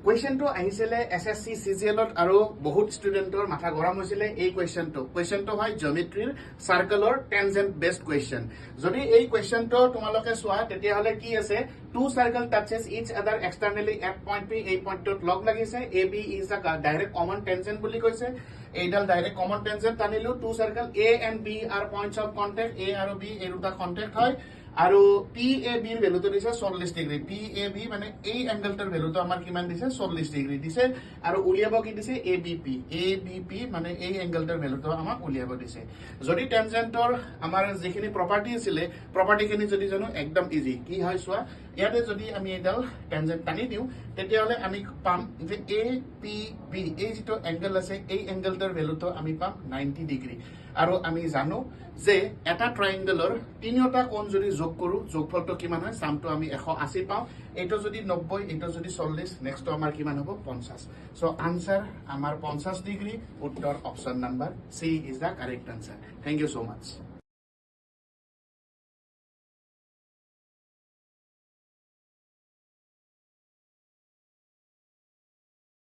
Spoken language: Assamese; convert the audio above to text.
কুৱেশ্যনটো আহিছিলে এছএছচি চিজিএলত আৰু বহুত ষ্টুডেণ্টৰ মাথা গৰম হৈছিলে এই কুৱেশ্যনটো হয় জিঅ'মেট্ৰিৰ চাৰ্কলৰ টেনজেন্ট বেছড কুৱেশ্যন যদি এই কুৱেশ্যনটো তোমালোকে চোৱা তেতিয়াহ'লে কি আছে টু চাৰ্কল টাচেছ ইচ আদাৰ এক্সটাৰ্নেলি এট পইণ্ট পি এই পইণ্টটোত লগ লাগিছে A B is a direct common tangent বুলি কৈছে এইডাল ডাইৰেক্ট কমন টেনজেন্ট টানিলো to circle A and B are points of contact A আৰু বি এই দুটা কণ্টেক্ট হয় আৰু পি এ বিৰ ভেলুটো দিছে 40 ডিগ্ৰী পি এ বি মানে এই এংগলটোৰ ভেলুটো আমাৰ কিমান দিছে 40 ডিগ্ৰী দিছে আৰু উলিয়াব কি দিছে এ বি পি মানে এই এংগলটোৰ ভেলুটো আমাক উলিয়াব দিছে যদি টেনজেন্টৰ আমাৰ যিখিনি প্ৰপাৰ্টি আছিলে প্ৰপাৰ্টিখিনি যদি জানো একদম ইজি কি হয় চোৱা ইয়াতে যদি আমি এডাল টেনজেন্ট টানি দিওঁ তেতিয়াহ'লে আমি পাম যে এ পি বি এই যিটো এংগল আছে এই এংগলটোৰ ভেলুটো আমি পাম 90 ডিগ্ৰী আৰু আমি জানো যে এটা ট্ৰাইংগলৰ তিনিটা কোণ যদি যোগ কৰো যোগফলটো কিমান হয় সামটো আমি 180 পাওঁ এইটো যদি 90 এইটো যদি 40 নেক্সটটো আমাৰ কিমান হ'ব 50 সো আনসাৰ আমাৰ 50 ডিগ্ৰী উত্তৰ option number C is the correct answer thank you so mass